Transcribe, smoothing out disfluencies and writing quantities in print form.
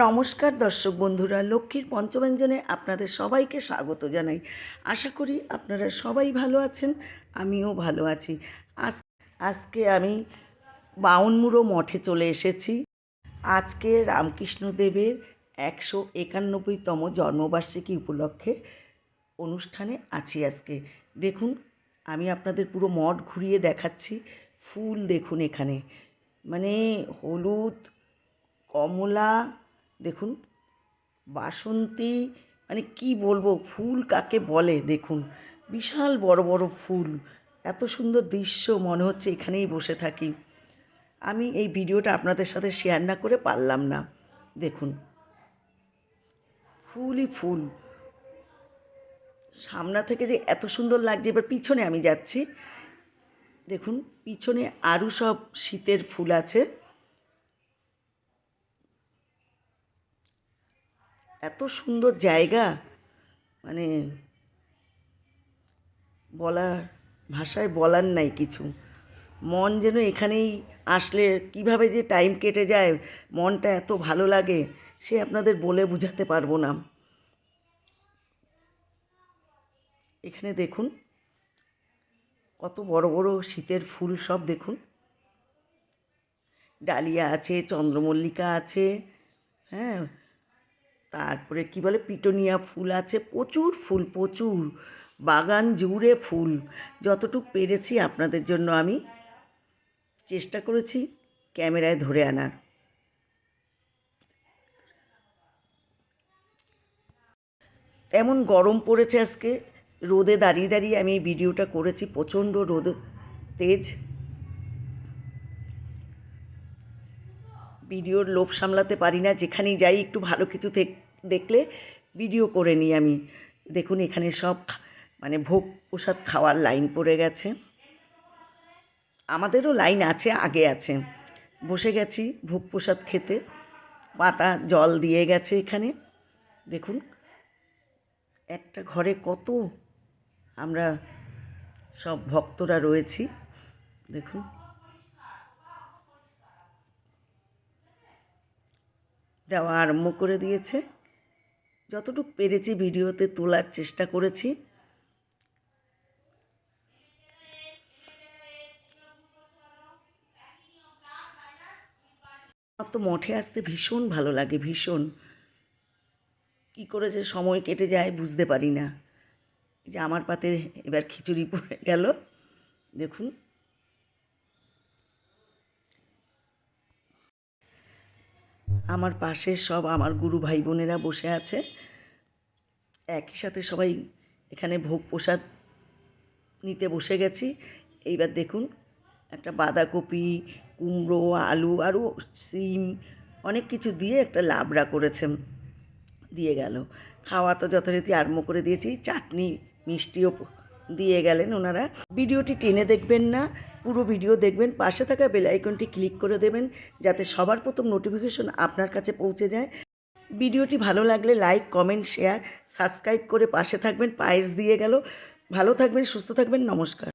নমস্কার দর্শক বন্ধুরা, লক্ষ্মীর পঞ্চব্যঞ্জনে আপনাদের সবাইকে স্বাগত জানাই। আশা করি আপনারা সবাই ভালো আছেন, আমিও ভালো আছি। আজকে আমি বাউনমুড়ো মঠে চলে এসেছি। আজকে রামকৃষ্ণদেবের 191তম জন্মবার্ষিকী উপলক্ষে অনুষ্ঠানে আছি। আজকে দেখুন, আমি আপনাদের পুরো মঠ ঘুরিয়ে দেখাচ্ছি। ফুল দেখুন এখানে, মানে হলুদ, কমলা, দেখুন বাসন্তী, মানে কি বলবো, ফুল কাকে বলে দেখুন, বিশাল বড় বড় ফুল, এত সুন্দর দৃশ্য, মনে হচ্ছে এখানেই বসে থাকি। আমি এই ভিডিওটা আপনাদের সাথে শেয়ার না করে পারলাম না। দেখুন ফুলই ফুল, সামনা থেকে যে এত সুন্দর লাগছে। এবার পিছনে আমি যাচ্ছি, দেখুন পিছনে আরও সব শীতের ফুল আছে। এত সুন্দর জায়গা, মানে বলার ভাষায় বলার নাই কিছু। মন যেন এখানেই আসলে কিভাবে যে টাইম কেটে যায়, মনটা এত ভালো লাগে, সে আপনাদের বলে বোঝাতে পারবো না। এখানে দেখুন কত বড় বড় শীতের ফুল, সব দেখুন, ডালিয়া আছে, চন্দ্রমল্লিকা আছে, হ্যাঁ, তারপরে কি বলে পিটোনিয়া ফুল আছে, প্রচুর ফুল, প্রচুর, বাগান জুড়ে ফুল। যতটুকু পেরেছি আপনাদের জন্য আমি চেষ্টা করেছি ক্যামেরায় ধরে আনার। এমন গরম পড়েছে আজকে, রোদে দাঁড়িয়ে দাঁড়িয়ে আমি এই ভিডিওটা করেছি। প্রচণ্ড রোদ, তেজ। ভিডিওর লোভ সামলাতে পারি না, যেখানেই যাই একটু ভালো কিছু দেখলে ভিডিও করে নিই আমি। দেখুন এখানে সব মানে ভোগ প্রসাদ খাওয়ার লাইন পড়ে গেছে, আমাদেরও লাইন আছে, আগে আছে। বসে গেছি ভোগ প্রসাদ খেতে, পাতা জল দিয়ে গেছে এখানে। দেখুন একটা ঘরে কত আমরা সব ভক্তরা রয়েছি, দেখুন দেওয়া আরম্ভ করে দিয়েছে। যতটুকু পেরেছি ভিডিওতে তোলার চেষ্টা করেছি। আমার তো মঠে আসতে ভীষণ ভালো লাগে, ভীষণ। কী করে যে সময় কেটে যায় বুঝতে পারি না। এই যে আমার পাতে এবার খিচুড়ি পড়ে গেল, দেখুন। আমার পাশে সব আমার গুরু ভাই বোনেরা বসে আছে, একই সাথে সবাই এখানে ভোগ প্রসাদ নিতে বসে গেছি। এইবার দেখুন একটা বাঁধাকপি, কুমড়ো, আলু, আরও সিম, অনেক কিছু দিয়ে একটা লাবড়া করেছেন, দিয়ে গেল। খাওয়া তো যথারীতি আরম্ভ করে দিয়েছি, চাটনি মিষ্টিও দিয়ে গেলেন ওনারা। ভিডিওটি টেনে দেখবেন না, পুরো ভিডিও দেখবেন, পাশে থাকা বেল আইকনটি ক্লিক করে দেবেন যাতে সবার প্রথম নোটিফিকেশন আপনার কাছে পৌঁছে যায়। ভিডিওটি ভালো লাগলে লাইক, কমেন্ট, শেয়ার, সাবস্ক্রাইব করে পাশে থাকবেন। পায়েস দিয়ে গেল। ভালো থাকবেন, সুস্থ থাকবেন, নমস্কার।